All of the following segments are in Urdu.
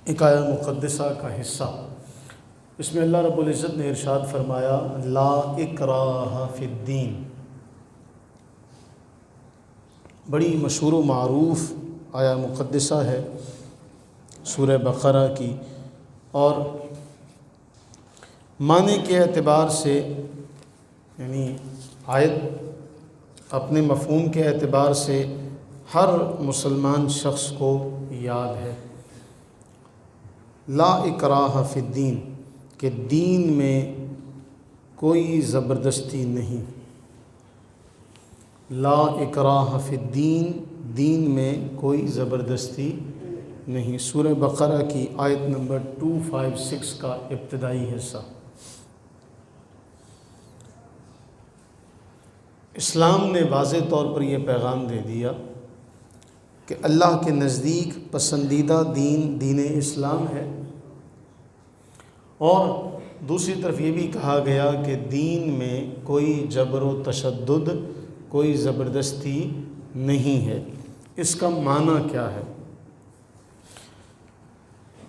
ایک آیہ مقدسہ کا حصہ، اس میں اللہ رب العزت نے ارشاد فرمایا لا اکراہ فی الدین۔ بڑی مشہور و معروف آیہ مقدسہ ہے سورہ بقرہ کی، اور معنی کے اعتبار سے یعنی آیت اپنے مفہوم کے اعتبار سے ہر مسلمان شخص کو یاد ہے۔ لا اکراہ فی الدین کہ دین میں کوئی زبردستی نہیں۔ لا اکراہ فی الدین، دین میں کوئی زبردستی نہیں۔ سورہ بقرہ کی آیت نمبر 256 کا ابتدائی حصہ۔ اسلام نے واضح طور پر یہ پیغام دے دیا کہ اللہ کے نزدیک پسندیدہ دین دین اسلام ہے، اور دوسری طرف یہ بھی کہا گیا کہ دین میں کوئی جبر و تشدد، کوئی زبردستی نہیں ہے۔ اس کا معنی کیا ہے؟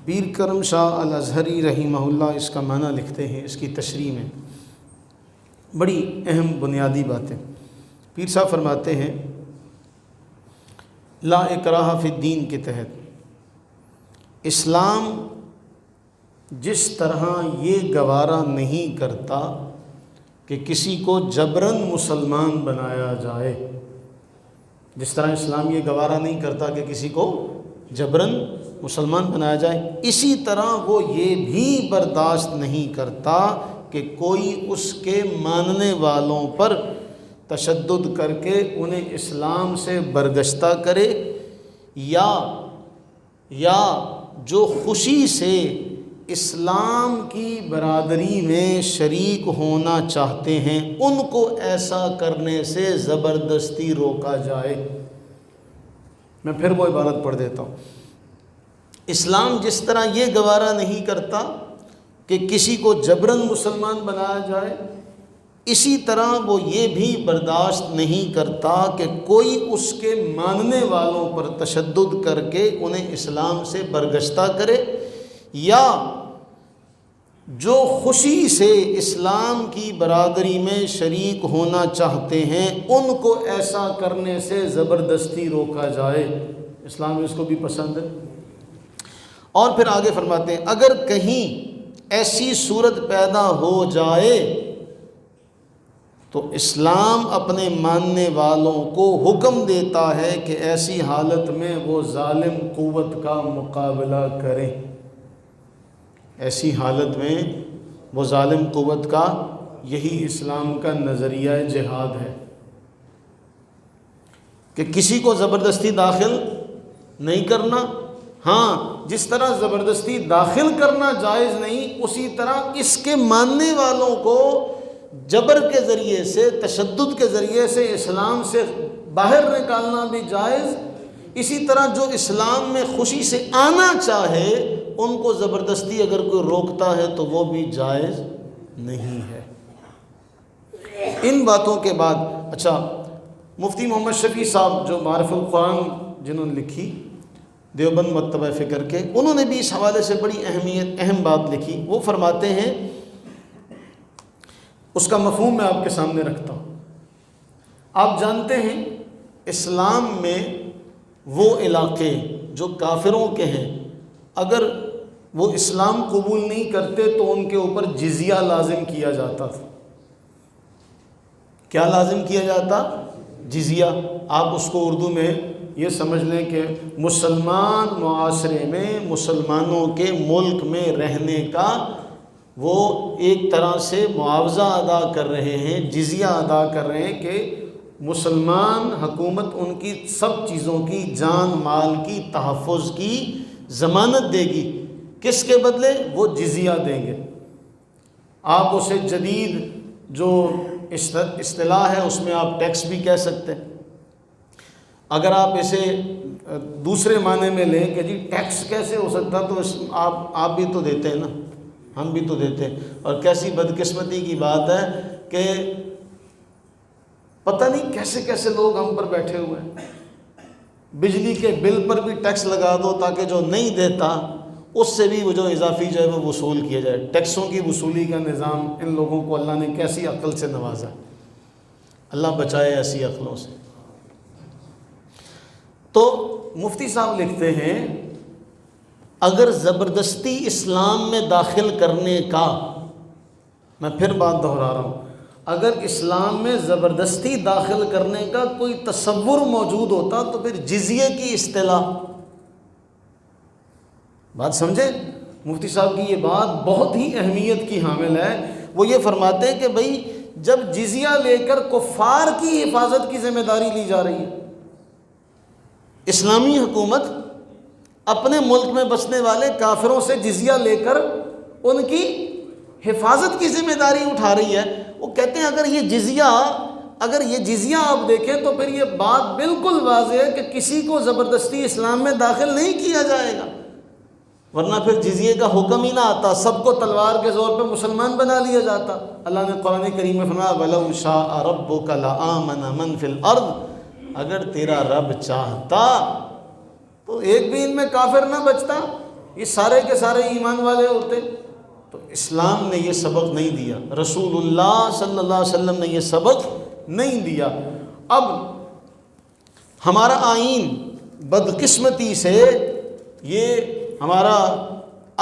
پیر کرم شاہ الازہری رحمہ اللہ اس کا معنی لکھتے ہیں، اس کی تشریح میں بڑی اہم بنیادی باتیں۔ پیر صاحب فرماتے ہیں لا اکراہ فی الدین کے تحت اسلام جس طرح یہ گوارا نہیں کرتا کہ کسی کو جبراً مسلمان بنایا جائے، جس طرح اسلام یہ گوارا نہیں کرتا کہ کسی کو جبراً مسلمان بنایا جائے، اسی طرح وہ یہ بھی برداشت نہیں کرتا کہ کوئی اس کے ماننے والوں پر تشدد کر کے انہیں اسلام سے برگشتہ کرے، یا جو خوشی سے اسلام کی برادری میں شریک ہونا چاہتے ہیں ان کو ایسا کرنے سے زبردستی روکا جائے۔ میں پھر وہ عبارت پڑھ دیتا ہوں۔ اسلام جس طرح یہ گوارا نہیں کرتا کہ کسی کو جبراً مسلمان بنایا جائے، اسی طرح وہ یہ بھی برداشت نہیں کرتا کہ کوئی اس کے ماننے والوں پر تشدد کر کے انہیں اسلام سے برگشتہ کرے، یا جو خوشی سے اسلام کی برادری میں شریک ہونا چاہتے ہیں ان کو ایسا کرنے سے زبردستی روکا جائے۔ اسلام اس کو بھی پسند ہے۔ اور پھر آگے فرماتے ہیں اگر کہیں ایسی صورت پیدا ہو جائے تو اسلام اپنے ماننے والوں کو حکم دیتا ہے کہ ایسی حالت میں وہ ظالم قوت کا مقابلہ کریں۔ ایسی حالت میں وہ ظالم قوت کا، یہی اسلام کا نظریہ جہاد ہے کہ کسی کو زبردستی داخل نہیں کرنا۔ ہاں، جس طرح زبردستی داخل کرنا جائز نہیں، اسی طرح اس کے ماننے والوں کو جبر کے ذریعے سے، تشدد کے ذریعے سے اسلام سے باہر نکالنا بھی جائز۔ اسی طرح جو اسلام میں خوشی سے آنا چاہے ان کو زبردستی اگر کوئی روکتا ہے تو وہ بھی جائز نہیں ہے۔ ان باتوں کے بعد مفتی محمد شفیع صاحب جو معارف القرآن جنہوں نے لکھی، دیوبند مکتبہ فکر کے، انہوں نے بھی اس حوالے سے بڑی اہم بات لکھی۔ وہ فرماتے ہیں، اس کا مفہوم میں آپ کے سامنے رکھتا ہوں۔ آپ جانتے ہیں اسلام میں وہ علاقے جو کافروں کے ہیں، اگر وہ اسلام قبول نہیں کرتے تو ان کے اوپر جزیہ لازم کیا جاتا تھا۔ کیا لازم کیا جاتا؟ جزیہ۔ آپ اس کو اردو میں یہ سمجھ لیں کہ مسلمان معاشرے میں، مسلمانوں کے ملک میں رہنے کا وہ ایک طرح سے معاوضہ ادا کر رہے ہیں، جزیہ ادا کر رہے ہیں کہ مسلمان حکومت ان کی سب چیزوں کی، جان مال کی تحفظ کی ضمانت دے گی۔ کس کے بدلے؟ وہ جزیہ دیں گے۔ آپ اسے جدید جو اصطلاح ہے اس میں آپ ٹیکس بھی کہہ سکتے ہیں۔ اگر آپ اسے دوسرے معنی میں لیں کہ جی ٹیکس کیسے ہو سکتا، تو آپ بھی تو دیتے ہیں نا، ہم بھی تو دیتے ہیں۔ اور کیسی بدقسمتی کی بات ہے کہ پتہ نہیں کیسے کیسے لوگ ہم پر بیٹھے ہوئے ہیں۔ بجلی کے بل پر بھی ٹیکس لگا دو تاکہ جو نہیں دیتا اس سے بھی وہ جو اضافی جو ہے وہ وصول کیا جائے. ٹیکسوں کی وصولی کا نظام ان لوگوں کو اللہ نے کیسی عقل سے نوازا. اللہ بچائے ایسی عقلوں سے. تو مفتی صاحب لکھتے ہیں اگر زبردستی اسلام میں داخل کرنے کا، میں پھر بات دہرا رہا ہوں، اگر اسلام میں زبردستی داخل کرنے کا کوئی تصور موجود ہوتا تو پھر جزیے کی اصطلاح، بات سمجھے؟ مفتی صاحب کی یہ بات بہت ہی اہمیت کی حامل ہے. وہ یہ فرماتے ہیں کہ بھئی جب جزیہ لے کر کفار کی حفاظت کی ذمہ داری لی جا رہی ہے، اسلامی حکومت اپنے ملک میں بسنے والے کافروں سے جزیہ لے کر ان کی حفاظت کی ذمہ داری اٹھا رہی ہے، وہ کہتے ہیں اگر یہ جزیہ آپ دیکھیں تو پھر یہ بات بالکل واضح ہے کہ کسی کو زبردستی اسلام میں داخل نہیں کیا جائے گا، ورنہ پھر جزیے کا حکم ہی نہ آتا، سب کو تلوار کے زور پہ مسلمان بنا لیا جاتا. اللہ نے قرآن کریم میں فرمایا وَلَوْ شَاءَ رَبُّكَ لَآمَنَ مَنْ فِي الْأَرْضِ، اگر تیرا رب چاہتا تو ایک بھی ان میں کافر نہ بچتا، یہ سارے کے سارے ایمان والے ہوتے. تو اسلام نے یہ سبق نہیں دیا، رسول اللہ صلی اللہ علیہ وسلم نے یہ سبق نہیں دیا. اب ہمارا آئین بدقسمتی سے، یہ ہمارا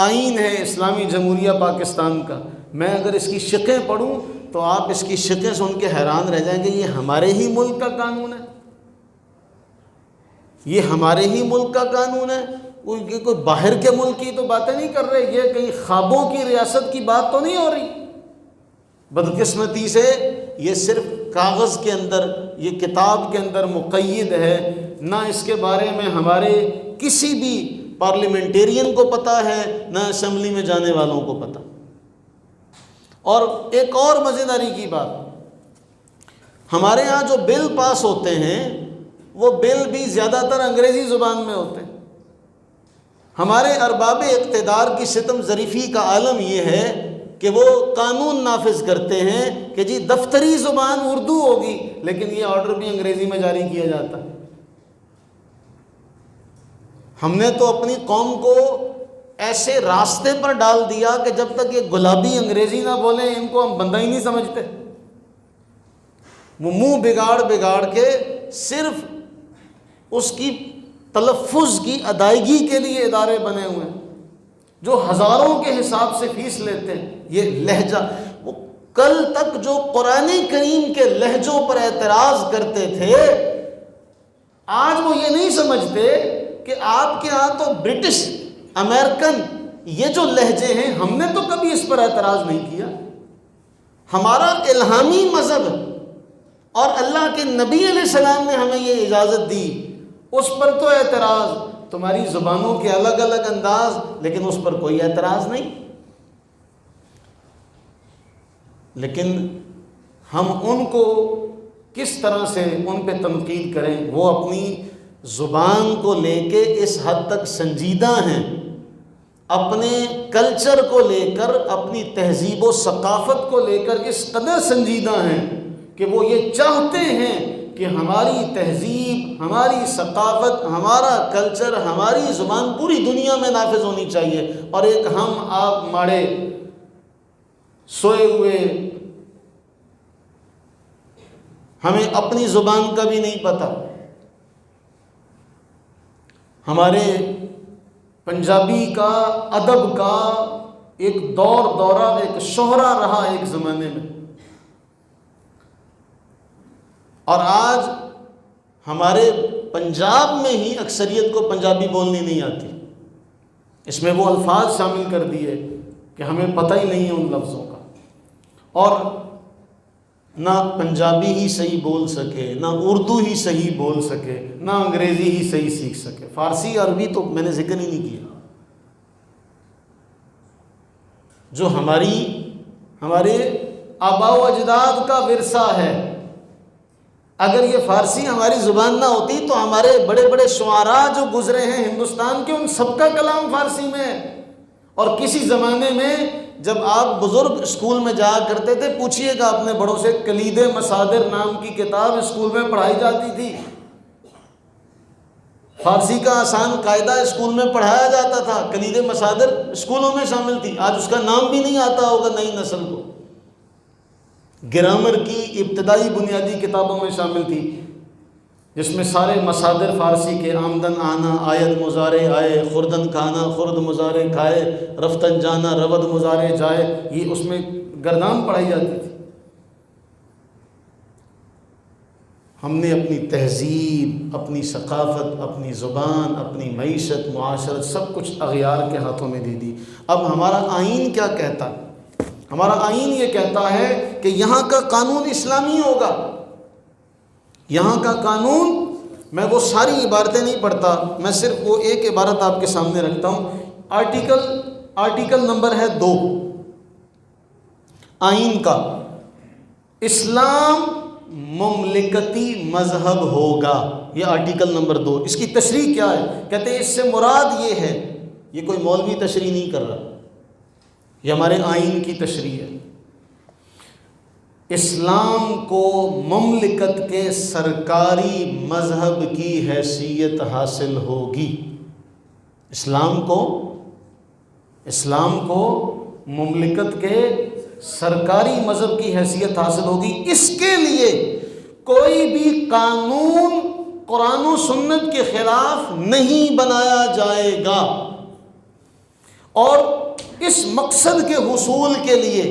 آئین ہے اسلامی جمہوریہ پاکستان کا، میں اگر اس کی شقیں پڑھوں تو آپ اس کی شقیں سن کے حیران رہ جائیں گے. یہ ہمارے ہی ملک کا قانون ہے، یہ ہمارے ہی ملک کا قانون ہے. کوئی باہر کے ملک کی تو باتیں نہیں کر رہے، یہ کہیں خوابوں کی ریاست کی بات تو نہیں ہو رہی. بدقسمتی سے یہ صرف کاغذ کے اندر، یہ کتاب کے اندر مقید ہے، نہ اس کے بارے میں ہمارے کسی بھی پارلیمنٹیرین کو پتہ ہے، نہ اسمبلی میں جانے والوں کو پتہ. اور ایک اور مزیداری کی بات، ہمارے ہاں جو بل پاس ہوتے ہیں وہ بل بھی زیادہ تر انگریزی زبان میں ہوتے ہیں. ہمارے ارباب اقتدار کی ستم ظریفی کا عالم یہ ہے کہ وہ قانون نافذ کرتے ہیں کہ جی دفتری زبان اردو ہوگی، لیکن یہ آرڈر بھی انگریزی میں جاری کیا جاتا ہے. ہم نے تو اپنی قوم کو ایسے راستے پر ڈال دیا کہ جب تک یہ گلابی انگریزی نہ بولیں ان کو ہم بندہ ہی نہیں سمجھتے. وہ منہ بگاڑ کے صرف اس کی تلفظ کی ادائیگی کے لیے ادارے بنے ہوئے ہیں جو ہزاروں کے حساب سے فیس لیتے ہیں. یہ لہجہ، وہ کل تک جو قرآن کریم کے لہجوں پر اعتراض کرتے تھے، آج وہ یہ نہیں سمجھتے کہ آپ کے ہاں تو برٹش، امریکن یہ جو لہجے ہیں، ہم نے تو کبھی اس پر اعتراض نہیں کیا. ہمارا الہامی مذہب اور اللہ کے نبی علیہ السلام نے ہمیں یہ اجازت دی، اس پر تو اعتراض. تمہاری زبانوں کے الگ الگ انداز، لیکن اس پر کوئی اعتراض نہیں. لیکن ہم ان کو کس طرح سے ان پہ تنقید کریں؟ وہ اپنی زبان کو لے کے اس حد تک سنجیدہ ہیں، اپنے کلچر کو لے کر، اپنی تہذیب و ثقافت کو لے کر اس قدر سنجیدہ ہیں کہ وہ یہ چاہتے ہیں کہ ہماری تہذیب، ہماری ثقافت، ہمارا کلچر، ہماری زبان پوری دنیا میں نافذ ہونی چاہیے. اور ایک ہم آپ ماڑے سوئے ہوئے، ہمیں اپنی زبان کا بھی نہیں پتہ. ہمارے پنجابی کا ادب کا ایک دورہ، ایک شہرہ رہا ایک زمانے میں، اور آج ہمارے پنجاب میں ہی اکثریت کو پنجابی بولنی نہیں آتی. اس میں وہ الفاظ شامل کر دیے کہ ہمیں پتہ ہی نہیں ہے ان لفظوں کا، اور نہ پنجابی ہی صحیح بول سکے، نہ اردو ہی صحیح بول سکے، نہ انگریزی ہی صحیح سیکھ سکے. فارسی عربی تو میں نے ذکر ہی نہیں کیا. جو ہمارے آباء و اجداد کا ورثہ ہے، اگر یہ فارسی ہماری زبان نہ ہوتی تو ہمارے بڑے بڑے شعراء جو گزرے ہیں ہندوستان کے، ان سب کا کلام فارسی میں ہے. اور کسی زمانے میں جب آپ بزرگ اسکول میں جایا کرتے تھے، پوچھئے گا اپنے بڑوں سے، کلید مصادر نام کی کتاب اسکول میں پڑھائی جاتی تھی. فارسی کا آسان قاعدہ اسکول میں پڑھایا جاتا تھا، کلید مصادر اسکولوں میں شامل تھی، آج اس کا نام بھی نہیں آتا ہوگا نئی نسل کو۔ گرامر کی ابتدائی بنیادی کتابوں میں شامل تھی، جس میں سارے مصادر فارسی کے، آمدن آنا، آید مضارع آئے، خوردن کھانا خورد مضارع کھائے، رفتن جانا رود مضارع جائے، یہ اس میں گردان پڑھائی جاتی تھی۔ ہم نے اپنی تہذیب، اپنی ثقافت، اپنی زبان، اپنی معیشت، معاشرت سب کچھ اغیار کے ہاتھوں میں دے دی۔ اب ہمارا آئین کیا کہتا ہے؟ ہمارا آئین یہ کہتا ہے کہ یہاں کا قانون اسلامی ہوگا، یہاں کا قانون، میں وہ ساری عبارتیں نہیں پڑھتا، میں صرف وہ ایک عبارت آپ کے سامنے رکھتا ہوں۔ آرٹیکل نمبر ہے 2 آئین کا، اسلام مملکتی مذہب ہوگا، یہ آرٹیکل نمبر 2۔ اس کی تشریح کیا ہے؟ کہتے ہیں اس سے مراد یہ ہے، یہ کوئی مولوی تشریح نہیں کر رہا، یہ ہمارے آئین کی تشریح ہے، اسلام کو مملکت کے سرکاری مذہب کی حیثیت حاصل ہوگی۔ اسلام کو مملکت کے سرکاری مذہب کی حیثیت حاصل ہوگی۔ اس کے لیے کوئی بھی قانون قرآن و سنت کے خلاف نہیں بنایا جائے گا، اور اس مقصد کے حصول کے لیے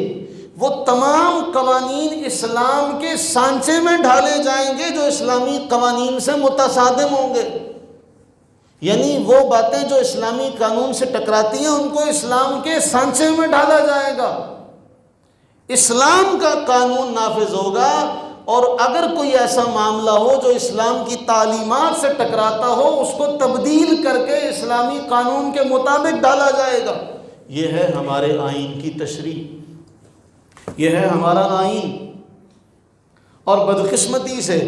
وہ تمام قوانین اسلام کے سانچے میں ڈھالے جائیں گے جو اسلامی قوانین سے متصادم ہوں گے، یعنی وہ باتیں جو اسلامی قانون سے ٹکراتی ہیں ان کو اسلام کے سانچے میں ڈالا جائے گا، اسلام کا قانون نافذ ہوگا، اور اگر کوئی ایسا معاملہ ہو جو اسلام کی تعلیمات سے ٹکراتا ہو اس کو تبدیل کر کے اسلامی قانون کے مطابق ڈالا جائے گا۔ یہ ہے ہمارے آئین کی تشریح، یہ ہے ہمارا آئین۔ اور بدقسمتی سے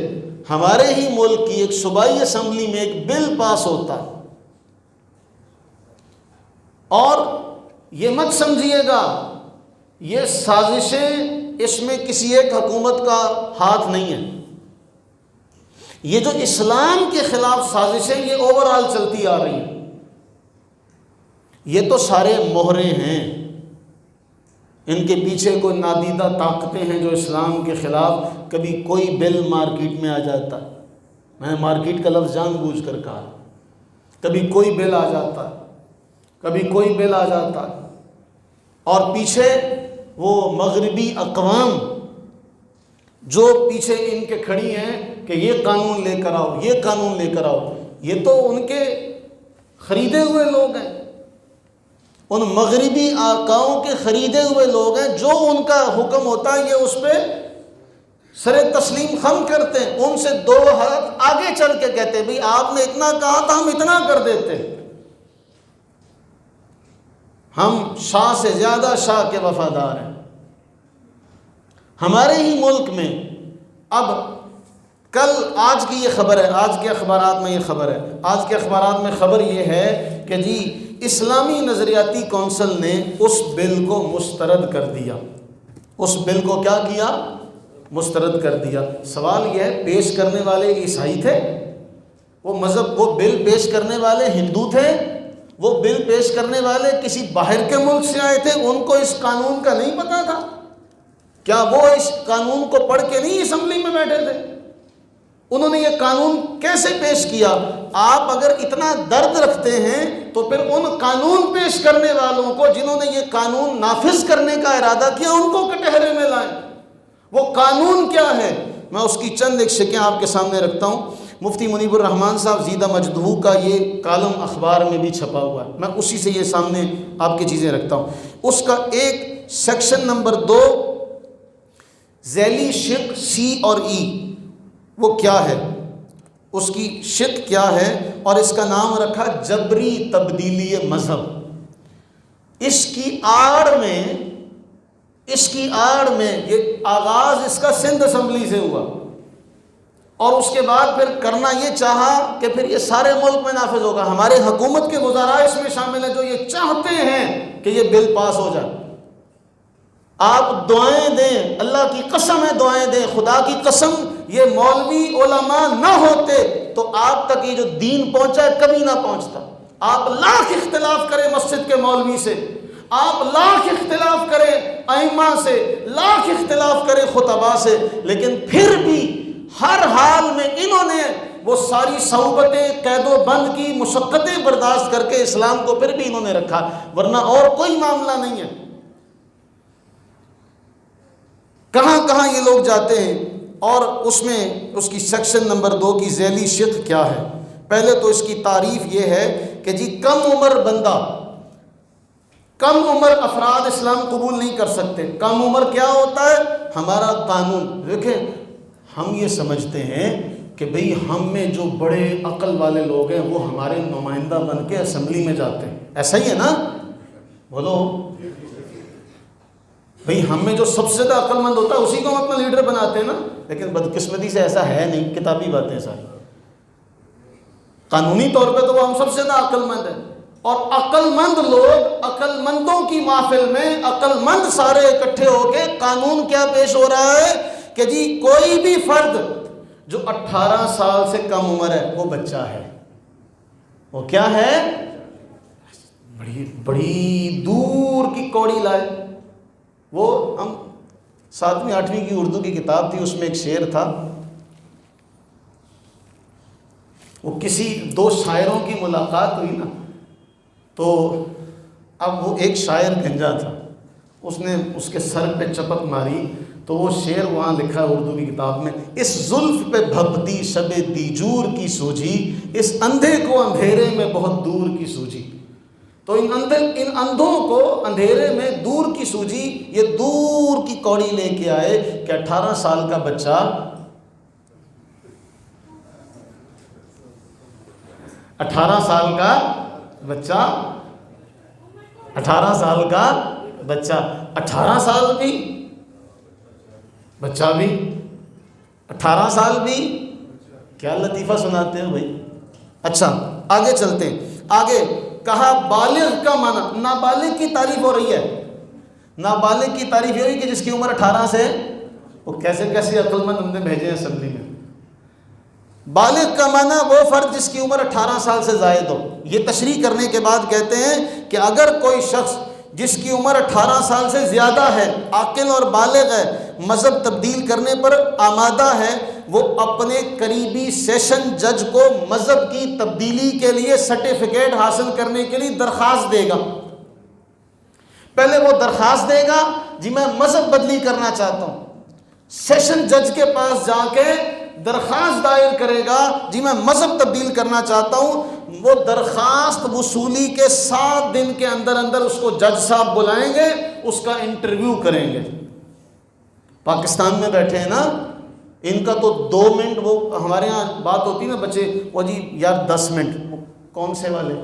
ہمارے ہی ملک کی ایک صوبائی اسمبلی میں ایک بل پاس ہوتا ہے، اور یہ مت سمجھیے گا یہ سازشیں، اس میں کسی ایک حکومت کا ہاتھ نہیں ہے، یہ جو اسلام کے خلاف سازشیں یہ اوور آل چلتی آ رہی ہیں، یہ تو سارے مہرے ہیں، ان کے پیچھے کوئی نادیدہ طاقتیں ہیں جو اسلام کے خلاف۔ کبھی کوئی بل مارکیٹ میں آ جاتا، میں نے مارکیٹ کا لفظ جان بوجھ کر کہا، کبھی کوئی بل آ جاتا، کبھی کوئی بل آ جاتا، اور پیچھے وہ مغربی اقوام جو پیچھے ان کے کھڑی ہیں کہ یہ قانون لے کر آؤ، یہ قانون لے کر آؤ، یہ تو ان کے خریدے ہوئے لوگ ہیں، ان مغربی آقاؤں کے خریدے ہوئے لوگ ہیں، جو ان کا حکم ہوتا ہے یہ اس پہ سر تسلیم خم کرتے ہیں، ان سے 2 ہاتھ آگے چل کے کہتے ہیں بھئی آپ نے اتنا کہا تھا ہم اتنا کر دیتے، ہم شاہ سے زیادہ شاہ کے وفادار ہیں۔ ہمارے ہی ملک میں اب آج کی یہ خبر ہے، آج کے اخبارات میں یہ خبر ہے، آج کے اخبارات میں خبر یہ ہے کہ جی اسلامی نظریاتی کونسل نے اس بل کو مسترد کر دیا، اس بل کو کیا کیا؟ مسترد کر دیا۔ سوال یہ ہے پیش کرنے والے عیسائی تھے، وہ بل پیش کرنے والے ہندو تھے، وہ بل پیش کرنے والے کسی باہر کے ملک سے آئے تھے، ان کو اس قانون کا نہیں پتا تھا؟ کیا وہ اس قانون کو پڑھ کے نہیں اسمبلی میں بیٹھے تھے؟ انہوں نے یہ قانون کیسے پیش کیا؟ آپ اگر اتنا درد رکھتے ہیں تو پھر ان قانون پیش کرنے والوں کو جنہوں نے یہ قانون نافذ کرنے کا ارادہ کیا ان کو کٹہرے میں لائیں۔ وہ قانون کیا ہے؟ میں اس کی چند ایک شکیں آپ کے سامنے رکھتا ہوں۔ مفتی منیب الرحمان صاحب زیدہ مجدہو کا یہ کالم اخبار میں بھی چھپا ہوا ہے، میں اسی سے یہ سامنے آپ کی چیزیں رکھتا ہوں۔ اس کا ایک سیکشن نمبر 2 ذیلی شق سی اور ای، وہ کیا ہے، اس کی شق کیا ہے، اور اس کا نام رکھا جبری تبدیلی مذہب۔ اس کی آڑ میں یہ آغاز اس کا سندھ اسمبلی سے ہوا، اور اس کے بعد پھر کرنا یہ چاہا کہ پھر یہ سارے ملک میں نافذ ہوگا۔ ہمارے حکومت کے وزراء اس میں شامل ہیں جو یہ چاہتے ہیں کہ یہ بل پاس ہو جائے۔ آپ دعائیں دیں، اللہ کی قسم ہے دعائیں دیں، خدا کی قسم یہ مولوی علماء نہ ہوتے تو آپ تک یہ جو دین پہنچا ہے کبھی نہ پہنچتا۔ آپ لاکھ اختلاف کریں مسجد کے مولوی سے، آپ لاکھ اختلاف کریں ائمہ سے، لاکھ اختلاف کریں خطباء سے، لیکن پھر بھی ہر حال میں انہوں نے وہ ساری صعوبتیں، قید و بند کی مشقتیں برداشت کر کے اسلام کو پھر بھی انہوں نے رکھا، ورنہ اور کوئی معاملہ نہیں ہے۔ کہاں کہاں یہ لوگ جاتے ہیں، اور اس میں اس کی سیکشن نمبر 2 کی ذیلی شق کیا ہے۔ پہلے تو اس کی تعریف یہ ہے کہ جی کم عمر بندہ، کم عمر افراد اسلام قبول نہیں کر سکتے۔ کم عمر کیا ہوتا ہے؟ ہمارا قانون دیکھیں، ہم یہ سمجھتے ہیں کہ بھئی ہم میں جو بڑے عقل والے لوگ ہیں وہ ہمارے نمائندہ بن کے اسمبلی میں جاتے ہیں، ایسا ہی ہے نا؟ بولو بھئی ہم میں جو سب سے زیادہ عقل مند ہوتا ہے اسی کو ہم اپنا لیڈر بناتے ہیں نا، لیکن بدقسمتی سے ایسا ہے نہیں، کتابی باتیں ساری۔ قانونی طور پہ تو وہ ہم سب سے زیادہ عقل مند ہیں، اور عقل مند لوگ، عقل مندوں کی محفل میں عقل مند سارے اکٹھے ہو کے قانون کیا پیش ہو رہا ہے کہ جی کوئی بھی فرد جو 18 سال سے کم عمر ہے وہ بچہ ہے۔ وہ کیا ہے؟ بڑی دور کی کوڑی لائے۔ وہ ہم 7ویں 8ویں کی اردو کی کتاب تھی، اس میں ایک شعر تھا، وہ کسی 2 شاعروں کی ملاقات ہوئی نا، تو اب وہ ایک شاعر گنجا تھا، اس نے اس کے سر پہ چپت ماری، تو وہ شعر وہاں لکھا ہے اردو کی کتاب میں، اس زلف پہ بھپتی شب دیجور کی سوجھی، اس اندھے کو اندھیرے میں بہت دور کی سوجھی۔ تو ان اندھوں کو اندھیرے میں دور کی سوجھی، یہ دور کی کوڑی لے کے آئے کہ 18 سال کا بچہ، 18 سال کا بچہ، 18 سال کا بچہ، 18 سال بھی بچہ بھی، 18 سال بھی، کیا لطیفہ سناتے ہیں بھائی۔ اچھا آگے چلتے ہیں، آگے کہا بالغ کا معنی، نابالغ کی تعریف ہو رہی ہے۔ نابالغ کی تعریف یہ ہوئی کہ جس کی عمر 18 سے، وہ کیسے کیسے عقل مند ہم نے بھیجے ہیں اسمبلی میں۔ بالغ کا معنی وہ فرد جس کی عمر 18 سال سے زائد ہو۔ یہ تشریح کرنے کے بعد کہتے ہیں کہ اگر کوئی شخص جس کی عمر 18 سال سے زیادہ ہے، عاقل اور بالغ ہے، مذہب تبدیل کرنے پر آمادہ ہے، وہ اپنے قریبی سیشن جج کو مذہب کی تبدیلی کے لیے سرٹیفکیٹ حاصل کرنے کے لیے درخواست دے گا۔ پہلے وہ درخواست دے گا جی میں مذہب بدلی کرنا چاہتا ہوں، سیشن جج کے پاس جا کے درخواست دائر کرے گا جی میں مذہب تبدیل کرنا چاہتا ہوں۔ وہ درخواست وصولی کے 7 دن کے اندر اندر اس کو جج صاحب بلائیں گے، اس کا انٹرویو کریں گے۔ پاکستان میں بیٹھے ہیں نا، ان کا تو 2 منٹ، وہ ہمارے ہاں بات ہوتی نا بچے، وہ جی یار 10 منٹ، کون سے والے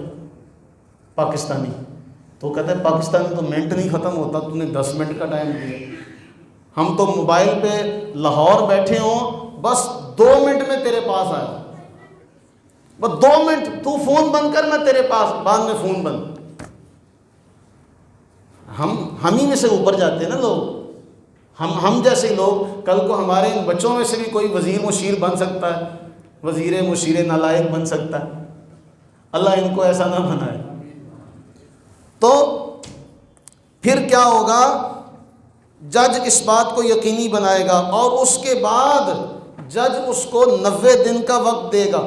پاکستانی، تو کہتے ہیں پاکستانی تو منٹ نہیں ختم ہوتا، تو نے 10 منٹ کا ٹائم دیا۔ ہم تو موبائل پہ لاہور بیٹھے ہوں، بس 2 منٹ میں تیرے پاس آیا، بس 2 منٹ، تو فون بند کر، میں تیرے پاس، بعد میں فون بند۔ ہم ہی میں سے اوپر جاتے ہیں نا لوگ، ہم جیسے لوگ، کل کو ہمارے ان بچوں میں سے بھی کوئی وزیر مشیر بن سکتا ہے، وزیر مشیر نالائق بن سکتا ہے، اللہ ان کو ایسا نہ بنائے۔ تو پھر کیا ہوگا؟ جج اس بات کو یقینی بنائے گا، اور اس کے بعد جج اس کو 90 دن کا وقت دے گا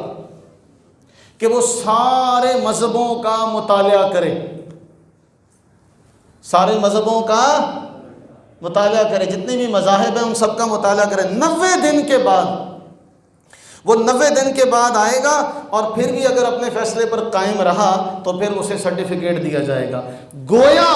کہ وہ سارے مذہبوں کا مطالعہ کرے، سارے مذہبوں کا مطالعہ کرے، جتنے بھی مذاہب ہیں ان سب کا مطالعہ کرے۔ 90 دن کے بعد، وہ 90 دن کے بعد آئے گا، اور پھر بھی اگر اپنے فیصلے پر قائم رہا تو پھر اسے سرٹیفکیٹ دیا جائے گا۔ گویا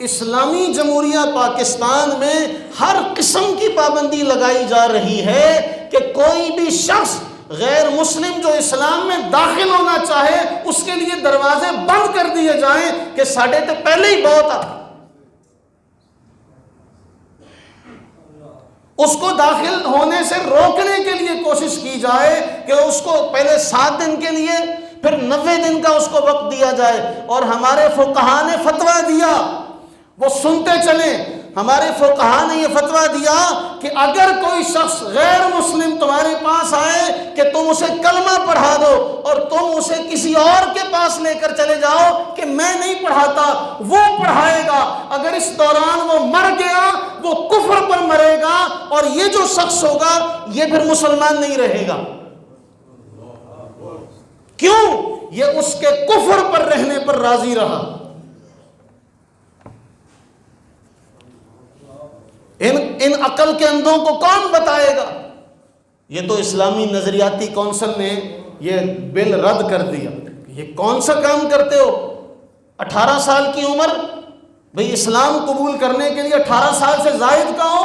اسلامی جمہوریہ پاکستان میں ہر قسم کی پابندی لگائی جا رہی ہے کہ کوئی بھی شخص غیر مسلم جو اسلام میں داخل ہونا چاہے اس کے لیے دروازے بند کر دیے جائیں کہ ساڑھے تو پہلے ہی بہت آ، اس کو داخل ہونے سے روکنے کے لیے کوشش کی جائے کہ اس کو پہلے 7 دن کے لیے، پھر 90 دن کا اس کو وقت دیا جائے۔ اور ہمارے فقہاء نے فتویٰ دیا، وہ سنتے چلیں، ہمارے فقہا نے یہ فتویٰ دیا کہ اگر کوئی شخص غیر مسلم تمہارے پاس آئے کہ تم اسے کلمہ پڑھا دو اور تم اسے کسی اور کے پاس لے کر چلے جاؤ کہ میں نہیں پڑھاتا، وہ پڑھائے گا، اگر اس دوران وہ مر گیا وہ کفر پر مرے گا، اور یہ جو شخص ہوگا یہ پھر مسلمان نہیں رہے گا۔ کیوں؟ یہ اس کے کفر پر رہنے پر راضی رہا۔ ان عقل کے اندھوں کو کون بتائے گا؟ یہ تو اسلامی نظریاتی کونسل نے یہ بل رد کر دیا۔ یہ کون سا کام کرتے ہو؟ 18 سال کی عمر، بھئی اسلام قبول کرنے کے لیے 18 سال سے زائد کا ہو؟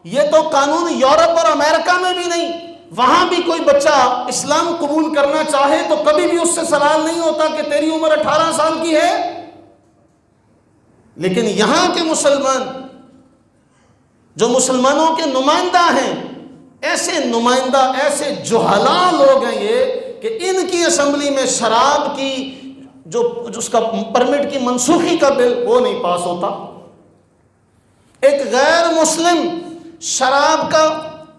یہ تو قانون یورپ اور امریکہ میں بھی نہیں، وہاں بھی کوئی بچہ اسلام قبول کرنا چاہے تو کبھی بھی اس سے سوال نہیں ہوتا کہ تیری عمر 18 سال کی ہے۔ لیکن یہاں کے مسلمان جو مسلمانوں کے نمائندہ ہیں، ایسے نمائندہ، ایسے جہلا لوگ ہیں یہ کہ ان کی اسمبلی میں شراب کی جو اس کا پرمٹ کی منسوخی کا بل وہ نہیں پاس ہوتا۔ ایک غیر مسلم شراب کا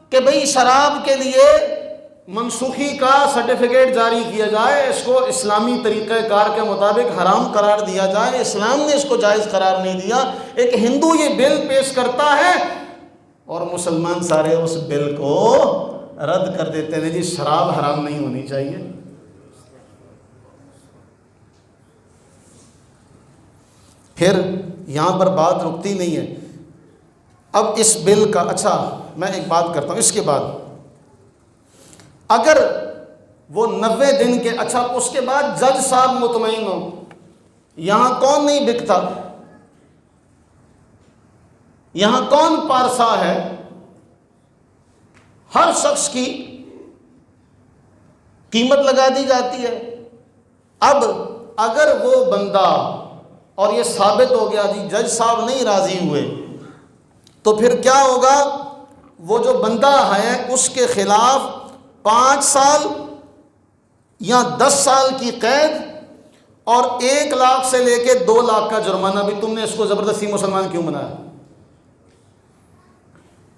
کہ بھئی شراب کے لیے منسوخی کا سرٹیفکیٹ جاری کیا جائے، اس کو اسلامی طریقہ کار کے مطابق حرام قرار دیا جائے، اسلام نے اس کو جائز قرار نہیں دیا، ایک ہندو یہ بل پیش کرتا ہے اور مسلمان سارے اس بل کو رد کر دیتے ہیں، جی شراب حرام نہیں ہونی چاہیے۔ پھر یہاں پر بات رکتی نہیں ہے۔ اب اس بل کا، اچھا میں ایک بات کرتا ہوں اس کے بعد، اگر وہ 90 دن کے، اچھا اس کے بعد جج صاحب مطمئن ہو، یہاں کون نہیں بکتا؟ یہاں کون پارسا ہے؟ ہر شخص کی قیمت لگا دی جاتی ہے۔ اب اگر وہ بندہ، اور یہ ثابت ہو گیا جی جج صاحب نہیں راضی ہوئے، تو پھر کیا ہوگا؟ وہ جو بندہ ہے اس کے خلاف 5 سال یا 10 سال کی قید اور 1 لاکھ سے لے کے 2 لاکھ کا جرمانہ۔ بھی تم نے اس کو زبردستی مسلمان کیوں بنایا؟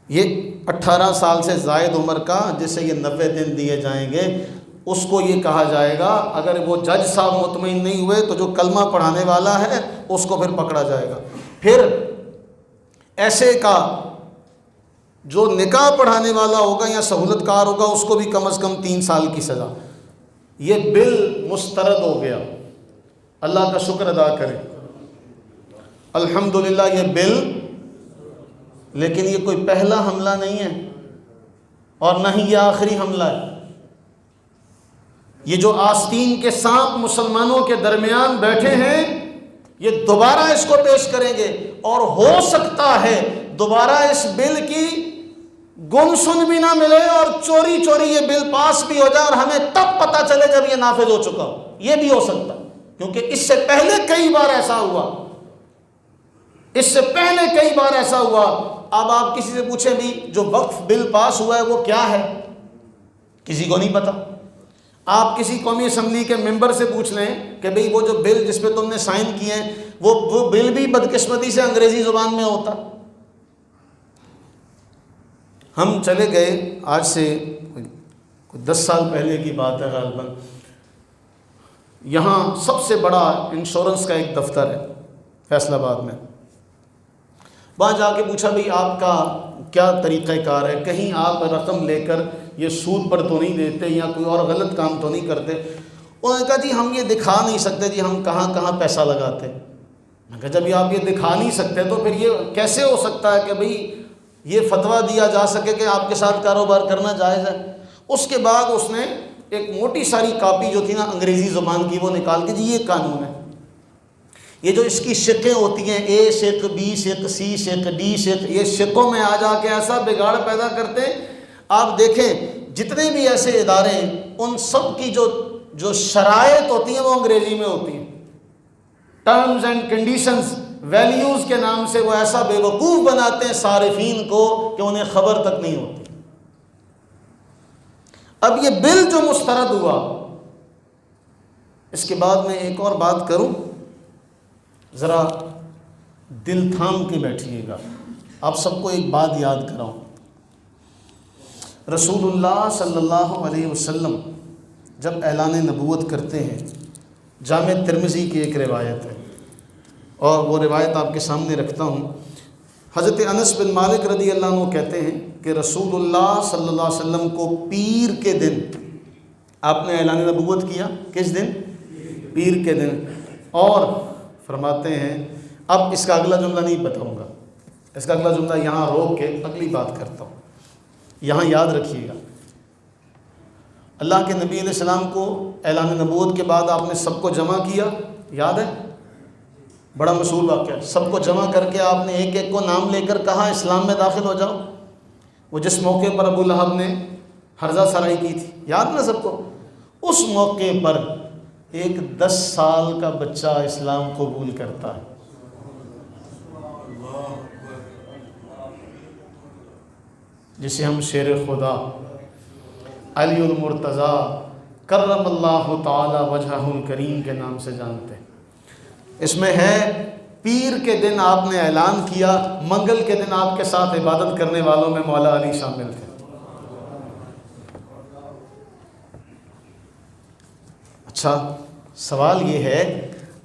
یہ 18 سال سے زائد عمر کا جسے یہ 90 دن دیے جائیں گے، اس کو یہ کہا جائے گا اگر وہ جج صاحب مطمئن نہیں ہوئے تو جو کلمہ پڑھانے والا ہے اس کو پھر پکڑا جائے گا۔ پھر ایسے کا جو نکاح پڑھانے والا ہوگا یا سہولت کار ہوگا اس کو بھی کم از کم 3 سال کی سزا۔ یہ بل مسترد ہو گیا، اللہ کا شکر ادا کریں الحمدللہ یہ بل، لیکن یہ کوئی پہلا حملہ نہیں ہے اور نہ ہی یہ آخری حملہ ہے۔ یہ جو آستین کے سانپ مسلمانوں کے درمیان بیٹھے ہیں یہ دوبارہ اس کو پیش کریں گے، اور ہو سکتا ہے دوبارہ اس بل کی گن سن بھی نہ ملے اور چوری چوری یہ بل پاس بھی ہو جائے اور ہمیں تب پتہ چلے جب یہ نافذ ہو چکا ہو۔ یہ بھی ہو سکتا ہے، کیونکہ اس سے پہلے کئی بار ایسا ہوا، اس سے پہلے کئی بار ایسا ہوا۔ اب آپ کسی سے پوچھیں بھی جو وقف بل پاس ہوا ہے وہ کیا ہے، کسی کو نہیں پتا۔ آپ کسی قومی اسمبلی کے ممبر سے پوچھ لیں کہ بھئی وہ جو بل جس پہ تم نے سائن کیے ہیں وہ بل بھی بدقسمتی سے انگریزی زبان میں ہوتا۔ ہم چلے گئے، آج سے 10 سال پہلے کی بات ہے غالباً، یہاں سب سے بڑا انشورنس کا ایک دفتر ہے فیصل آباد میں۔ وہاں جا کے پوچھا بھئی آپ کا کیا طریقہ کار ہے، کہیں آپ رقم لے کر یہ سود پر تو نہیں دیتے یا کوئی اور غلط کام تو نہیں کرتے؟ انہوں نے کہا جی ہم یہ دکھا نہیں سکتے جی ہم کہاں کہاں پیسہ لگاتے۔ میں کہا جب آپ یہ دکھا نہیں سکتے تو پھر یہ کیسے ہو سکتا ہے کہ بھئی یہ فتویٰ دیا جا سکے کہ آپ کے ساتھ کاروبار کرنا جائز ہے؟ اس کے بعد اس نے ایک موٹی ساری کاپی جو تھی نا انگریزی زبان کی وہ نکال کے، جی یہ قانون ہے، یہ جو اس کی شقیں ہوتی ہیں اے شق، بی شق، سی شق، ڈی شق، یہ شقوں میں آ جا کے ایسا بگاڑ پیدا کرتے ہیں۔ آپ دیکھیں جتنے بھی ایسے ادارے ہیں ان سب کی جو شرائط ہوتی ہیں وہ انگریزی میں ہوتی ہیں، ٹرمز اینڈ کنڈیشنز، ویلیوز کے نام سے وہ ایسا بے وقوف بناتے ہیں صارفین کو کہ انہیں خبر تک نہیں ہوتی۔ اب یہ بل جو مسترد ہوا، اس کے بعد میں ایک اور بات کروں، ذرا دل تھام کے بیٹھیے گا۔ آپ سب کو ایک بات یاد کراؤں، رسول اللہ صلی اللہ علیہ وسلم جب اعلان نبوت کرتے ہیں، جامع ترمذی کی ایک روایت ہے اور وہ روایت آپ کے سامنے رکھتا ہوں۔ حضرت انس بن مالک رضی اللہ عنہ کہتے ہیں کہ رسول اللہ صلی اللہ علیہ وسلم کو پیر کے دن آپ نے اعلان نبوت کیا۔ کس دن؟ پیر کے دن۔ اور فرماتے ہیں، اب اس کا اگلا جملہ نہیں بتاؤں گا، اس کا اگلا جملہ یہاں روک کے اگلی بات کرتا ہوں، یہاں یاد رکھیے گا۔ اللہ کے نبی علیہ السلام کو اعلان نبوت کے بعد آپ نے سب کو جمع کیا، یاد ہے؟ بڑا مشہور واقعہ ہے۔ سب کو جمع کر کے آپ نے ایک ایک کو نام لے کر کہا اسلام میں داخل ہو جاؤ۔ وہ جس موقع پر ابو لہب نے حرزہ سرائی کی تھی، یاد نا سب کو؟ اس موقع پر ایک 10 سال کا بچہ اسلام قبول کرتا ہے۔ جسے ہم شیر خدا علی المرتضیٰ کرم اللہ تعالی وجہہ الکریم کے نام سے جانتے ہیں۔ اس میں ہے پیر کے دن آپ نے اعلان کیا، منگل کے دن آپ کے ساتھ عبادت کرنے والوں میں مولا علی شامل تھے۔ اچھا، سوال یہ ہے،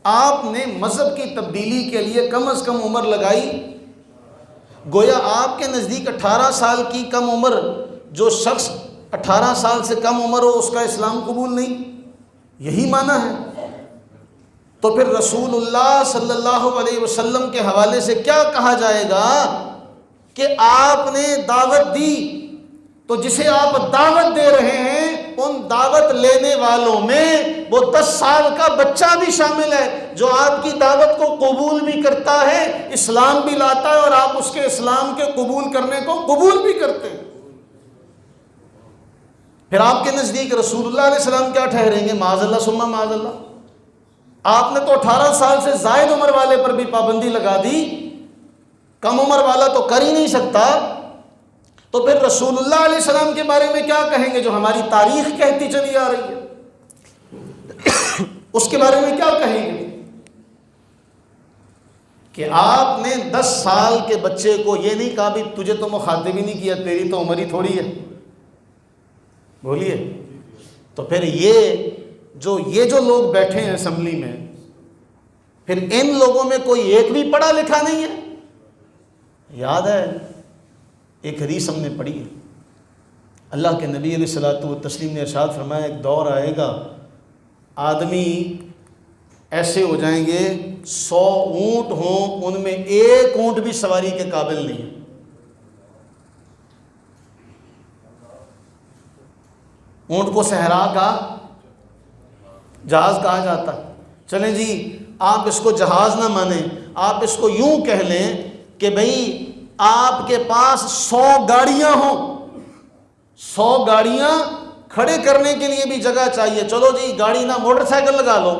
آپ نے مذہب کی تبدیلی کے لیے کم از کم عمر لگائی، گویا آپ کے نزدیک 18 سال کی کم عمر، جو شخص 18 سال سے کم عمر ہو اس کا اسلام قبول نہیں، یہی معنی ہے؟ تو پھر رسول اللہ صلی اللہ علیہ وسلم کے حوالے سے کیا کہا جائے گا کہ آپ نے دعوت دی؟ تو جسے آپ دعوت دے رہے ہیں ان دعوت لینے والوں میں وہ 10 سال کا بچہ بھی شامل ہے، جو آپ کی دعوت کو قبول بھی کرتا ہے، اسلام بھی لاتا ہے، اور آپ اس کے اسلام کے قبول کرنے کو قبول بھی کرتے ہیں۔ پھر آپ کے نزدیک رسول اللہ علیہ السلام کیا ٹھہریں گے؟ معاذ اللہ ثم معاذ اللہ۔ آپ نے تو 18 سال سے زائد عمر والے پر بھی پابندی لگا دی، کم عمر والا تو کر ہی نہیں سکتا، تو پھر رسول اللہ علیہ السلام کے بارے میں کیا کہیں گے جو ہماری تاریخ کہتی چلی آ رہی ہے؟ اس کے بارے میں کیا کہیں گے کہ آپ نے 10 سال کے بچے کو یہ نہیں کہا بھی تجھے تو مخاطب ہی نہیں کیا، تیری تو عمر ہی تھوڑی ہے؟ بولیے۔ تو پھر یہ جو لوگ بیٹھے ہیں اسمبلی میں، پھر ان لوگوں میں کوئی ایک بھی پڑھا لکھا نہیں ہے؟ یاد ہے ایک حدیث ہم نے پڑھی ہے، اللہ کے نبی علیہ الصلوۃ والتسلیم نے ارشاد فرمایا، ایک دور آئے گا آدمی ایسے ہو جائیں گے 100 اونٹ ہوں، ان میں ایک اونٹ بھی سواری کے قابل نہیں ہے۔ اونٹ کو صحرا کا جہاز کہا جاتا ہے۔ چلیں جی، آپ اس کو جہاز نہ مانیں، آپ اس کو یوں کہہ لیں کہ بھئی آپ کے پاس 100 گاڑیاں ہوں، 100 گاڑیاں کھڑے کرنے کے لیے بھی جگہ چاہیے، چلو جی گاڑی نہ موٹر سائیکل لگا لو،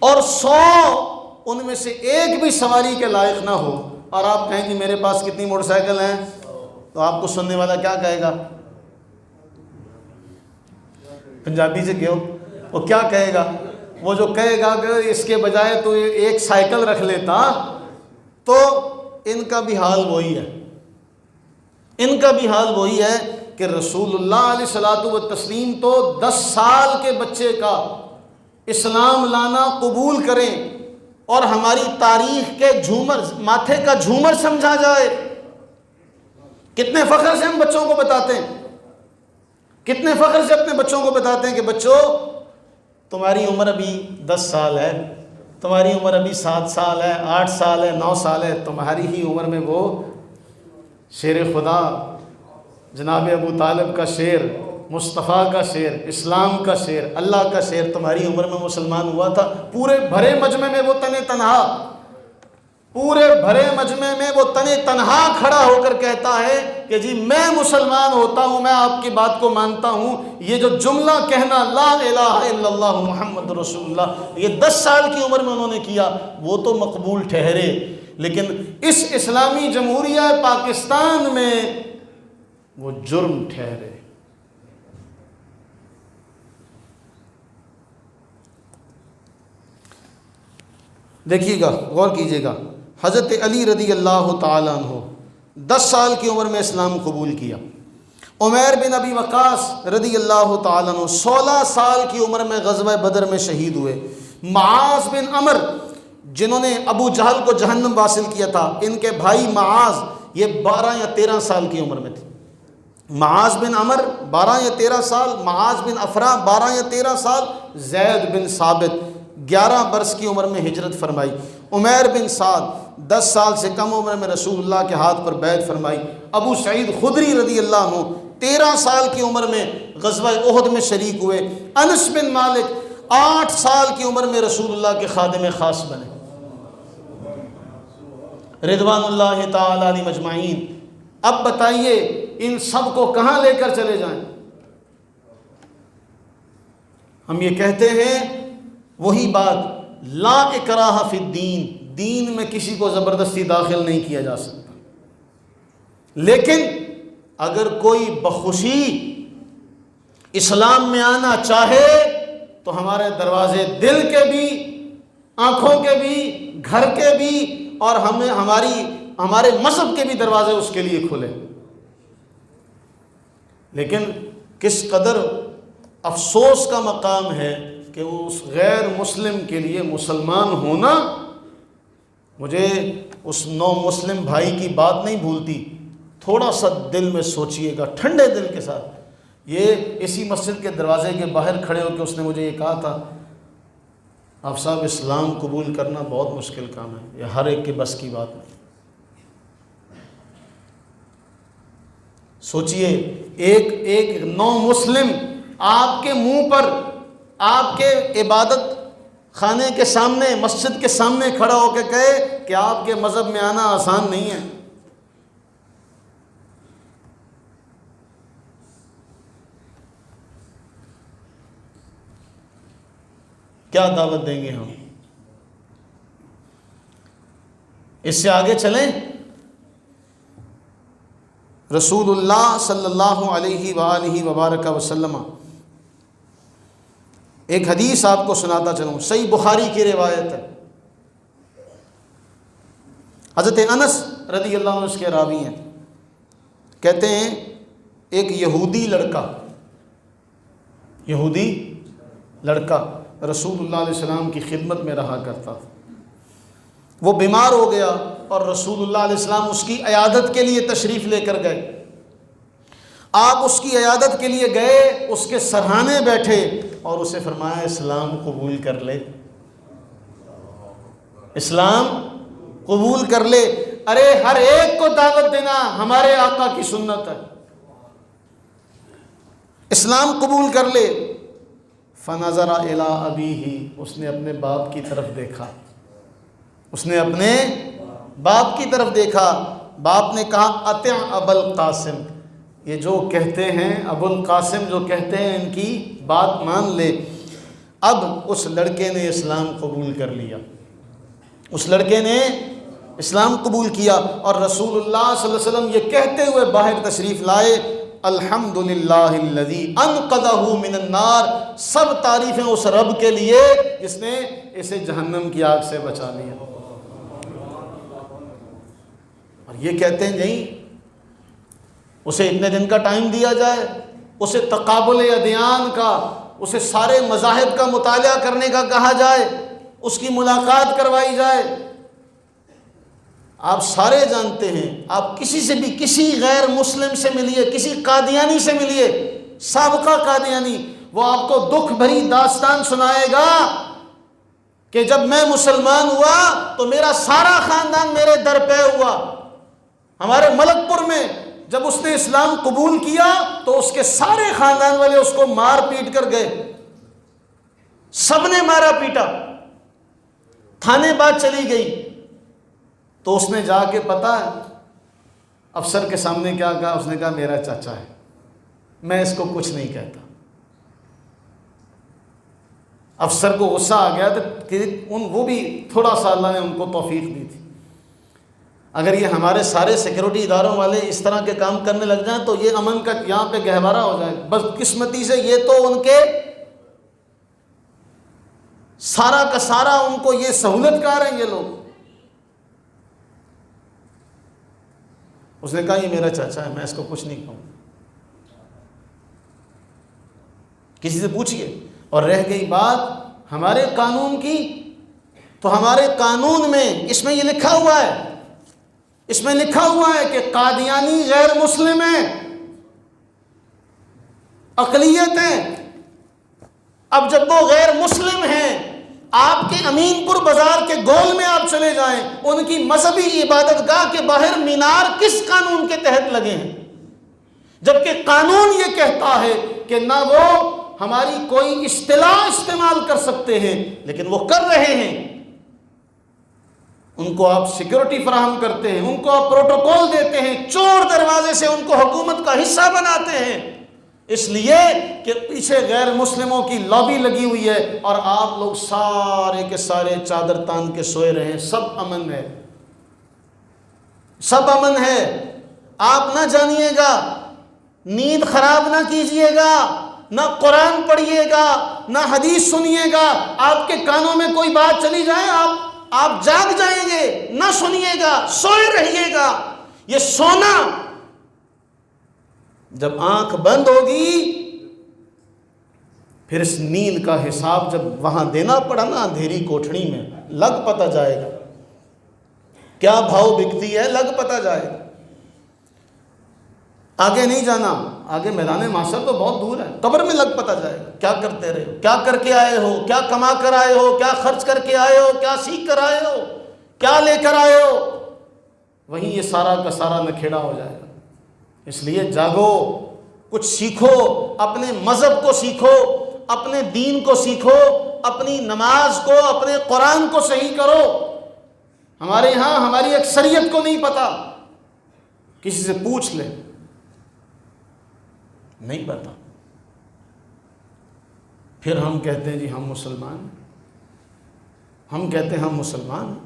اور 100 ان میں سے ایک بھی سواری کے لائق نہ ہو، اور آپ کہیں کہ میرے پاس کتنی موٹر سائیکل ہیں، تو آپ کو سننے والا کیا کہے گا؟ پنجابی سے کہو، وہ کیا کہے گا؟ وہ جو کہے گا کہ اس کے بجائے تو ایک سائیکل رکھ لیتا، تو ان کا بھی حال وہی ہے، ان کا بھی حال وہی ہے کہ رسول اللہ علیہ الصلوۃ والتسلیم تو 10 سال کے بچے کا اسلام لانا قبول کریں اور ہماری تاریخ کے جھومر، ماتھے کا جھومر سمجھا جائے۔ کتنے فخر سے ہم بچوں کو بتاتے ہیں، کتنے فخر سے اپنے بچوں کو بتاتے ہیں کہ بچوں تمہاری عمر ابھی 10 سال ہے، تمہاری عمر ابھی 7 سال ہے، 8 سال ہے، 9 سال ہے، تمہاری ہی عمر میں وہ شیر خدا جناب ابو طالب کا شیر، مصطفیٰ کا شیر، اسلام کا شیر، اللہ کا شیر تمہاری عمر میں مسلمان ہوا تھا۔ پورے بھرے مجمع میں وہ تنہا، پورے بھرے مجمع میں وہ تنہا کھڑا ہو کر کہتا ہے کہ جی میں مسلمان ہوتا ہوں، میں آپ کی بات کو مانتا ہوں۔ یہ جو جملہ کہنا لا الہ الا اللہ محمد رسول اللہ، یہ 10 سال کی عمر میں انہوں نے کیا، وہ تو مقبول ٹھہرے، لیکن اس اسلامی جمہوریہ پاکستان میں وہ جرم ٹھہرے۔ دیکھیے گا، غور کیجیے گا، حضرت علی رضی اللہ تعالیٰ عنہ 10 سال کی عمر میں اسلام قبول کیا۔ عمیر بن ابی وقاص رضی اللہ تعالیٰ عنہ 16 سال کی عمر میں غزوہ بدر میں شہید ہوئے۔ معاذ بن عمر جنہوں نے ابو جہل کو جہنم واصل کیا تھا، ان کے بھائی معاذ یہ 12 یا 13 سال کی عمر میں تھے۔ معاذ بن عمر 12 یا 13 سال، معاذ بن افرا 12 یا 13 سال، زید بن ثابت 11 برس کی عمر میں ہجرت فرمائی۔ عمیر بن سعد 10 سال سے کم عمر میں رسول اللہ کے ہاتھ پر بیعت فرمائی۔ ابو سعید خدری رضی اللہ عنہ 13 سال کی عمر میں غزوہ احد میں شریک ہوئے۔ انس بن مالک 8 سال کی عمر میں رسول اللہ کے خادم خاص بنے، رضوان اللہ تعالی علیہ مجمعین۔ اب بتائیے ان سب کو کہاں لے کر چلے جائیں؟ ہم یہ کہتے ہیں وہی بات، لا اکراہ فی الدین، دین میں کسی کو زبردستی داخل نہیں کیا جا سکتا، لیکن اگر کوئی بخوشی اسلام میں آنا چاہے تو ہمارے دروازے دل کے بھی، آنکھوں کے بھی، گھر کے بھی، اور ہمارے مذہب کے بھی دروازے اس کے لیے کھلے۔ لیکن کس قدر افسوس کا مقام ہے کہ اس غیر مسلم کے لیے مسلمان ہونا، مجھے اس نو مسلم بھائی کی بات نہیں بھولتی، تھوڑا سا دل میں سوچئے گا ٹھنڈے دل کے ساتھ۔ یہ اسی مسجد کے دروازے کے باہر کھڑے ہو کے اس نے مجھے یہ کہا تھا، آپ صاحب اسلام قبول کرنا بہت مشکل کام ہے، یہ ہر ایک کے بس کی بات نہیں۔ سوچئے ایک نو مسلم آپ کے منہ پر، آپ کے عبادت خانے کے سامنے، مسجد کے سامنے کھڑا ہو کے کہے کہ آپ کے مذہب میں آنا آسان نہیں ہے۔ کیا دعوت دیں گے ہم؟ اس سے آگے چلیں، رسول اللہ صلی اللہ علیہ وآلہ وبارک وسلم، ایک حدیث آپ کو سناتا چلوں، صحیح بخاری کی روایت ہے۔ حضرت انس رضی اللہ عنہ اس کے راوی ہیں، کہتے ہیں ایک یہودی لڑکا رسول اللہ علیہ السلام کی خدمت میں رہا کرتا، وہ بیمار ہو گیا اور رسول اللہ علیہ السلام اس کی عیادت کے لیے تشریف لے کر گئے۔ آپ اس کی عیادت کے لیے گئے، اس کے سرہانے بیٹھے اور اسے فرمایا اسلام قبول کر لے، اسلام قبول کر لے۔ ارے ہر ایک کو دعوت دینا ہمارے آقا کی سنت ہے، اسلام قبول کر لے۔ فنظر الی ابیہ، اس نے اپنے باپ کی طرف دیکھا، باپ نے کہا اطع ابا القاسم، یہ جو کہتے ہیں ابو القاسم جو کہتے ہیں ان کی بات مان لے۔ اب اس لڑکے نے اسلام قبول کر لیا، اور رسول اللہ صلی اللہ علیہ وسلم یہ کہتے ہوئے باہر تشریف لائے، الحمدللہ الذی انقذہ من النار، سب تعریفیں اس رب کے لیے جس نے اسے جہنم کی آگ سے بچا لیا۔ اور یہ کہتے ہیں نہیں، اسے اتنے دن کا ٹائم دیا جائے، اسے تقابل ادیان کا، اسے سارے مذاہب کا مطالعہ کرنے کا کہا جائے، اس کی ملاقات کروائی جائے۔ آپ سارے جانتے ہیں، آپ کسی سے بھی، کسی غیر مسلم سے ملیے، کسی قادیانی سے ملیے، سابقہ قادیانی، وہ آپ کو دکھ بھری داستان سنائے گا کہ جب میں مسلمان ہوا تو میرا سارا خاندان میرے در پہ ہوا۔ ہمارے ملک پور میں جب اس نے اسلام قبول کیا تو اس کے سارے خاندان والے اس کو مار پیٹ کر گئے، سب نے مارا پیٹا، تھانے بات چلی گئی۔ تو اس نے جا کے پتہ ہے افسر کے سامنے کیا کہا؟ اس نے کہا میرا چاچا ہے، میں اس کو کچھ نہیں کہتا۔ افسر کو غصہ آ گیا کہ وہ بھی تھوڑا سا اللہ نے ان کو توفیق دی تھی، اگر یہ ہمارے سارے سیکیورٹی اداروں والے اس طرح کے کام کرنے لگ جائیں تو یہ امن کا یہاں پہ گہوارہ ہو جائے۔ بدقسمتی سے یہ تو ان کے سارا کا سارا ان کو یہ سہولت کار ہیں یہ لوگ۔ اس نے کہا یہ میرا چاچا ہے، میں اس کو کچھ نہیں کہوں، کسی سے پوچھئے۔ اور رہ گئی بات ہمارے قانون کی، تو ہمارے قانون میں اس میں یہ لکھا ہوا ہے، اس میں لکھا ہوا ہے کہ قادیانی غیر مسلم ہیں، اقلیت ہیں۔ اب جب وہ غیر مسلم ہیں، آپ کے امین پور بازار کے گول میں آپ چلے جائیں، ان کی مذہبی عبادت گاہ کے باہر مینار کس قانون کے تحت لگے ہیں؟ جبکہ قانون یہ کہتا ہے کہ نہ وہ ہماری کوئی اصطلاح استعمال کر سکتے ہیں، لیکن وہ کر رہے ہیں۔ ان کو آپ سیکورٹی فراہم کرتے ہیں، ان کو آپ پروٹوکول دیتے ہیں، چور دروازے سے ان کو حکومت کا حصہ بناتے ہیں، اس لیے کہ پیچھے غیر مسلموں کی لابی لگی ہوئی ہے، اور آپ لوگ سارے کے سارے چادر تان کے سوئے رہے ہیں۔ سب امن ہے، سب امن ہے۔ آپ نہ جانیے گا، نیند خراب نہ کیجیے گا، نہ قرآن پڑھیے گا، نہ حدیث سنیے گا۔ آپ کے کانوں میں کوئی بات چلی جائے، آپ جاگ جائیں گے، نہ سنیے گا، سوئے رہیے گا۔ یہ سونا جب آنکھ بند ہوگی، پھر اس نیند کا حساب جب وہاں دینا پڑا نا اندھیری کوٹھڑی میں، لگ پتہ جائے گا کیا بھاؤ بکتی ہے، لگ پتہ جائے گا۔ آگے نہیں جانا، آگے میدان محشر تو بہت دور ہے، قبر میں لگ پتہ جائے گا کیا کرتے رہے ہو، کیا کر کے آئے ہو، کیا کما کر آئے ہو، کیا خرچ کر کے آئے ہو، کیا سیکھ کر آئے ہو، کیا لے کر آئے ہو۔ وہیں یہ سارا کا سارا نکھیڑا ہو جائے گا۔ اس لیے جاگو، کچھ سیکھو، اپنے مذہب کو سیکھو، اپنے دین کو سیکھو، اپنی نماز کو، اپنے قرآن کو صحیح کرو۔ ہمارے ہاں ہماری اکثریت کو نہیں پتا، کسی سے پوچھ لے، نہیں پتا۔ پھر ہم کہتے ہیں جی ہم مسلمان ہیں، ہم کہتے ہیں ہم مسلمان ہیں،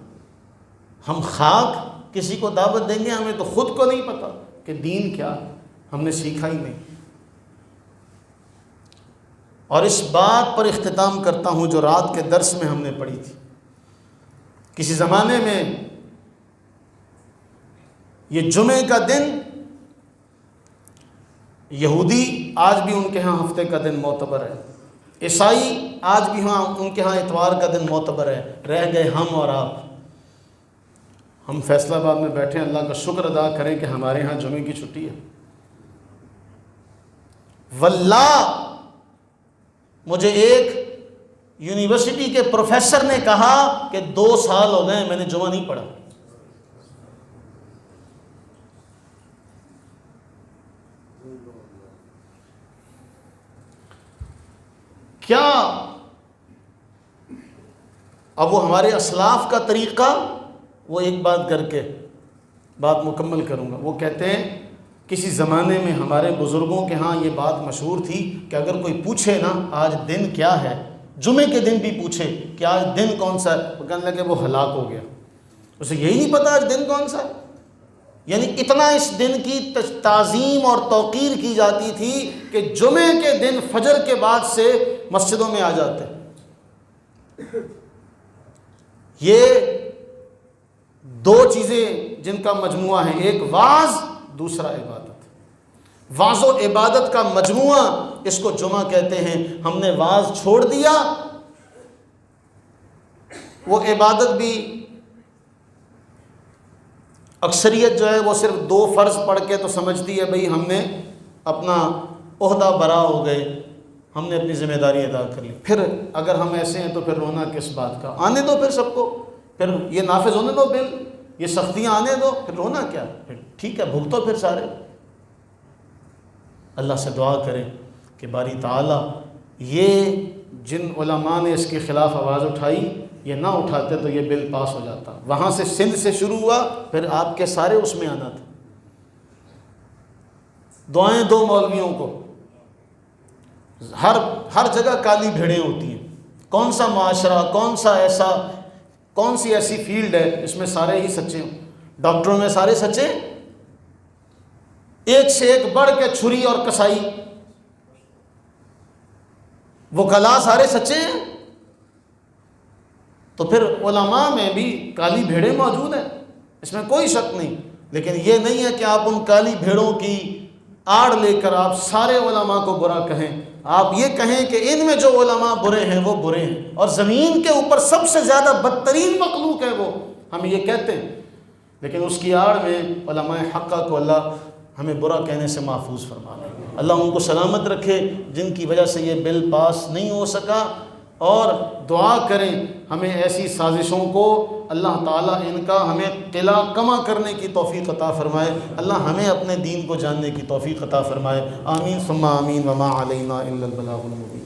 ہم خاک کسی کو دعوت دیں گے، ہمیں تو خود کو نہیں پتا کہ دین کیا ہے، ہم نے سیکھا ہی نہیں۔ اور اس بات پر اختتام کرتا ہوں جو رات کے درس میں ہم نے پڑھی تھی۔ کسی زمانے میں یہ جمعے کا دن، یہودی آج بھی ان کے ہاں ہفتے کا دن معتبر ہے، عیسائی آج بھی ہاں ان کے ہاں اتوار کا دن معتبر ہے، رہ گئے ہم اور آپ۔ ہم فیصلہ آباد میں بیٹھے ہیں، اللہ کا شکر ادا کریں کہ ہمارے ہاں جمعے کی چھٹی ہے۔ واللہ مجھے ایک یونیورسٹی کے پروفیسر نے کہا کہ 2 سال ہو گئے میں نے جمعہ نہیں پڑھا۔ کیا اب وہ ہمارے اسلاف کا طریقہ، وہ ایک بات کر کے بات مکمل کروں گا۔ وہ کہتے ہیں کسی زمانے میں ہمارے بزرگوں کے ہاں یہ بات مشہور تھی کہ اگر کوئی پوچھے نا آج دن کیا ہے، جمعے کے دن بھی پوچھے کہ آج دن کون سا ہے، وہ کہنے لگے وہ ہلاک ہو گیا، اسے یہی نہیں پتا آج دن کون سا ہے۔ یعنی اتنا اس دن کی تعظیم اور توقیر کی جاتی تھی کہ جمعے کے دن فجر کے بعد سے مسجدوں میں آ جاتے۔ یہ 2 چیزیں جن کا مجموعہ ہے، ایک واعظ، دوسرا عبادت۔ واعظ و عبادت کا مجموعہ، اس کو جمعہ کہتے ہیں۔ ہم نے واعظ چھوڑ دیا، وہ عبادت بھی اکثریت جو ہے وہ صرف 2 فرض پڑھ کے تو سمجھتی ہے بھئی ہم نے اپنا عہدہ برا ہو گئے، ہم نے اپنی ذمہ داری ادا کر لی۔ پھر اگر ہم ایسے ہیں تو پھر رونا کس بات کا، آنے دو پھر سب کو، پھر یہ نافذ ہونے دو بل، یہ سختیاں آنے دو، پھر رونا کیا، پھر ٹھیک ہے بھگتو پھر سارے۔ اللہ سے دعا کریں کہ باری تعالیٰ یہ جن علماء نے اس کے خلاف آواز اٹھائی، یہ نہ اٹھاتے تو یہ بل پاس ہو جاتا۔ وہاں سے سندھ سے شروع ہوا، پھر آپ کے سارے اس میں آنا تھا۔ دعائیں دو مولویوں کو، ہر جگہ کالی بھیڑیں ہوتی ہیں۔ کون سا معاشرہ، کون سی ایسی فیلڈ ہے اس میں سارے ہی سچے ہوں؟ ڈاکٹروں میں سارے سچے، ایک سے ایک بڑھ کے چھری اور کسائی، وکلاء سارے سچے ہیں، تو پھر علماء میں بھی کالی بھیڑیں موجود ہیں، اس میں کوئی شک نہیں۔ لیکن یہ نہیں ہے کہ آپ ان کالی بھیڑوں کی آڑ لے کر آپ سارے علماء کو برا کہیں. آپ یہ کہیں کہ ان میں جو علماء برے ہیں وہ برے ہیں، اور زمین کے اوپر سب سے زیادہ بدترین مخلوق ہے وہ، ہم یہ کہتے ہیں، لیکن اس کی آڑ میں علماء حقہ کو اللہ ہمیں برا کہنے سے محفوظ فرما لے. اللہ ان کو سلامت رکھے جن کی وجہ سے یہ بل پاس نہیں ہو سکا، اور دعا کریں ہمیں ایسی سازشوں کو اللہ تعالیٰ ان کا ہمیں قلع کما کرنے کی توفیق عطا فرمائے. اللہ ہمیں اپنے دین کو جاننے کی توفیق عطا فرمائے. آمین ثم آمین وما علینا الا البلاغ المبین.